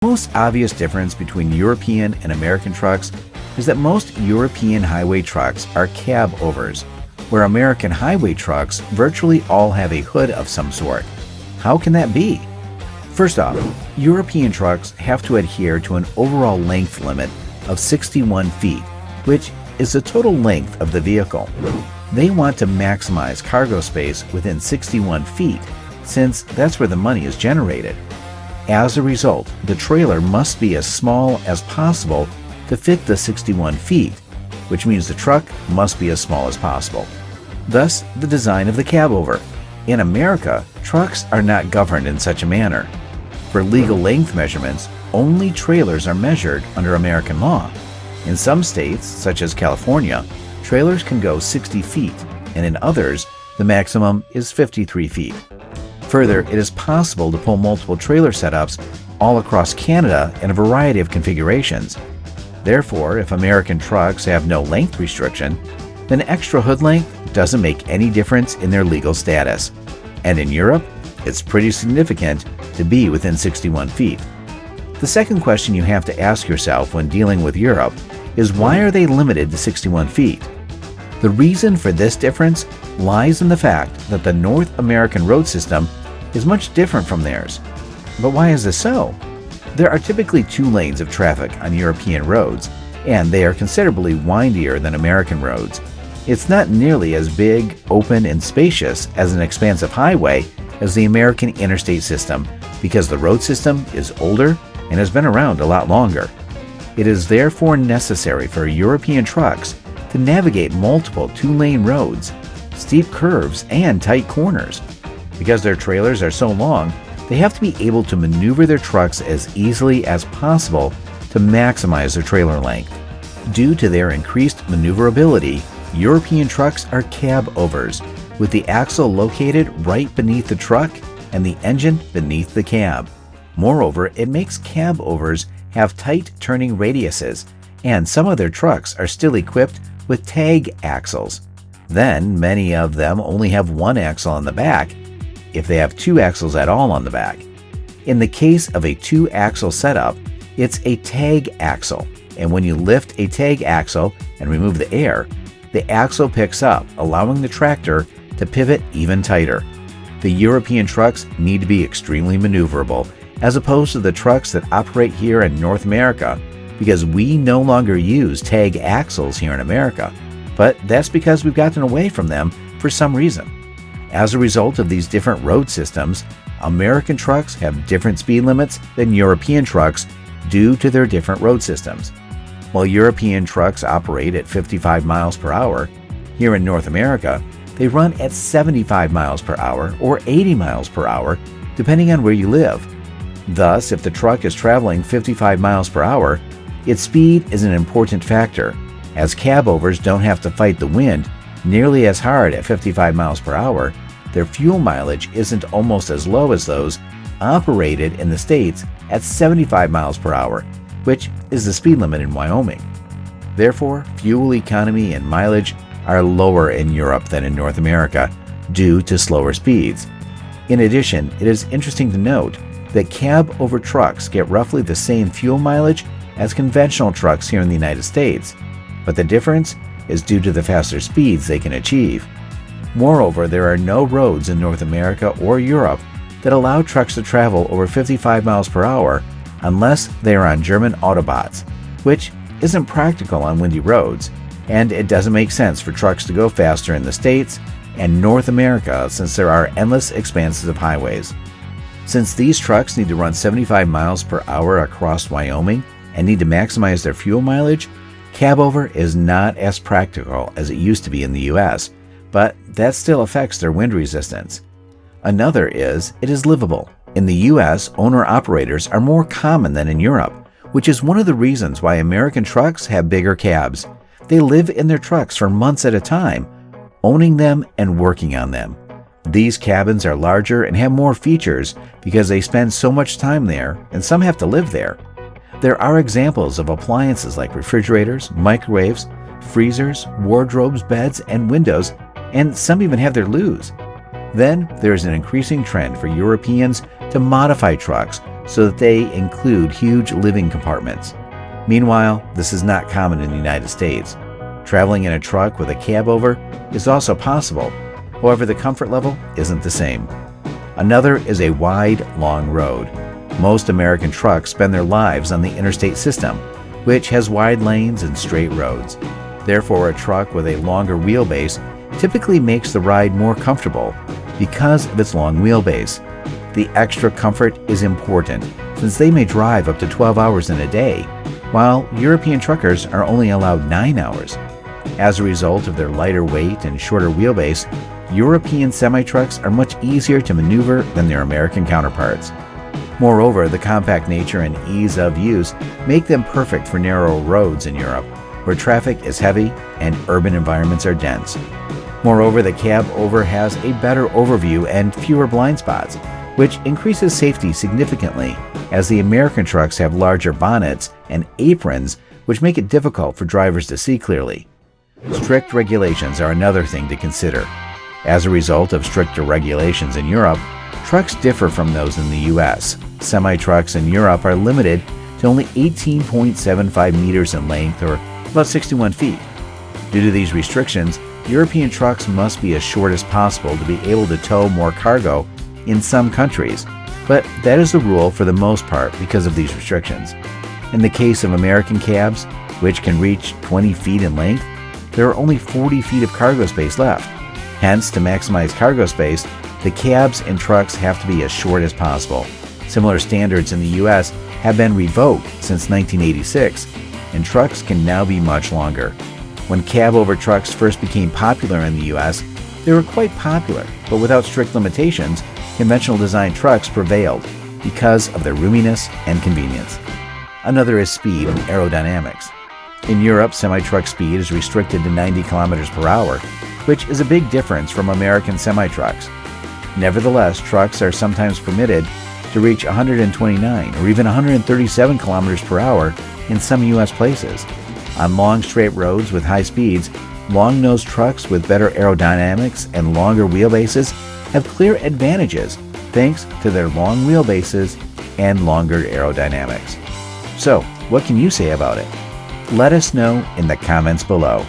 The most obvious difference between European and American trucks is that most European highway trucks are cab-overs, where American highway trucks virtually all have a hood of some sort. How can that be? First off, European trucks have to adhere to an overall length limit of 61 feet, which is the total length of the vehicle. They want to maximize cargo space within 61 feet, since that's where the money is generated. As a result, the trailer must be as small as possible to fit the 61 feet, which means the truck must be as small as possible. Thus, the design of the cab-over. In America, trucks are not governed in such a manner. For legal length measurements, only trailers are measured under American law. In some states, such as California, trailers can go 60 feet, and in others, the maximum is 53 feet. Further, it is possible to pull multiple trailer setups all across Canada in a variety of configurations. Therefore, if American trucks have no length restriction, then extra hood length doesn't make any difference in their legal status. And in Europe, it's pretty significant to be within 61 feet. The second question you have to ask yourself when dealing with Europe is, why are they limited to 61 feet? The reason for this difference lies in the fact that the North American road system is much different from theirs. But why is this so? There are typically 2 lanes of traffic on European roads, and they are considerably windier than American roads. It's not nearly as big, open, and spacious as an expansive highway as the American interstate system, because the road system is older and has been around a lot longer. It is therefore necessary for European trucks to navigate multiple 2-lane roads, steep curves, and tight corners. Because their trailers are so long, they have to be able to maneuver their trucks as easily as possible to maximize their trailer length. Due to their increased maneuverability, European trucks are cab-overs, with the axle located right beneath the truck and the engine beneath the cab. Moreover, it makes cab-overs have tight turning radiuses, and some of their trucks are still equipped with tag axles. Then, many of them only have 1 axle on the back, if they have 2 axles at all on the back. In the case of a 2-axle setup, it's a tag axle, and when you lift a tag axle and remove the air, the axle picks up, allowing the tractor to pivot even tighter. The European trucks need to be extremely maneuverable, as opposed to the trucks that operate here in North America, because we no longer use tag axles here in America, but that's because we've gotten away from them for some reason. As a result of these different road systems, American trucks have different speed limits than European trucks due to their different road systems. While European trucks operate at 55 miles per hour, here in North America, they run at 75 miles per hour or 80 miles per hour, depending on where you live. Thus, if the truck is traveling 55 miles per hour, its speed is an important factor, as cab-overs don't have to fight the wind nearly as hard at 55 miles per hour. Their fuel mileage isn't almost as low as those operated in the States at 75 miles per hour, which is the speed limit in Wyoming. Therefore, fuel economy and mileage are lower in Europe than in North America due to slower speeds. In addition, it is interesting to note that cab-over trucks get roughly the same fuel mileage as conventional trucks here in the United States, but the difference is due to the faster speeds they can achieve. Moreover, there are no roads in North America or Europe that allow trucks to travel over 55 miles per hour unless they are on German autobahns, which isn't practical on windy roads, and it doesn't make sense for trucks to go faster in the States and North America since there are endless expanses of highways. Since these trucks need to run 75 miles per hour across Wyoming and need to maximize their fuel mileage, cab-over is not as practical as it used to be in the US, but that still affects their wind resistance. Another is, it is livable. In the US, owner-operators are more common than in Europe, which is one of the reasons why American trucks have bigger cabs. They live in their trucks for months at a time, owning them and working on them. These cabins are larger and have more features because they spend so much time there, and some have to live there. There are examples of appliances like refrigerators, microwaves, freezers, wardrobes, beds, and windows, and some even have their loos. Then there is an increasing trend for Europeans to modify trucks so that they include huge living compartments. Meanwhile, this is not common in the United States. Traveling in a truck with a cab over is also possible, however the comfort level isn't the same. Another is a wide, long road. Most American trucks spend their lives on the interstate system, which has wide lanes and straight roads. Therefore, a truck with a longer wheelbase typically makes the ride more comfortable because of its long wheelbase. The extra comfort is important since they may drive up to 12 hours in a day, while European truckers are only allowed 9 hours. As a result of their lighter weight and shorter wheelbase, European semi-trucks are much easier to maneuver than their American counterparts. Moreover, the compact nature and ease of use make them perfect for narrow roads in Europe, where traffic is heavy and urban environments are dense. Moreover, the cab over has a better overview and fewer blind spots, which increases safety significantly, as the American trucks have larger bonnets and aprons, which make it difficult for drivers to see clearly. Strict regulations are another thing to consider. As a result of stricter regulations in Europe, trucks differ from those in the US. Semi-trucks in Europe are limited to only 18.75 meters in length, or about 61 feet. Due to these restrictions, European trucks must be as short as possible to be able to tow more cargo in some countries, but that is the rule for the most part because of these restrictions. In the case of American cabs, which can reach 20 feet in length, there are only 40 feet of cargo space left. Hence, to maximize cargo space, the cabs and trucks have to be as short as possible. Similar standards in the US have been revoked since 1986, and trucks can now be much longer. When cab-over trucks first became popular in the US, they were quite popular, but without strict limitations, conventional design trucks prevailed because of their roominess and convenience. Another is speed and aerodynamics. In Europe, semi-truck speed is restricted to 90 kilometers per hour, which is a big difference from American semi-trucks. Nevertheless, trucks are sometimes permitted to reach 129 or even 137 kilometers per hour in some U.S. places. On long straight roads with high speeds, long-nosed trucks with better aerodynamics and longer wheelbases have clear advantages thanks to their long wheelbases and longer aerodynamics. So, what can you say about it? Let us know in the comments below.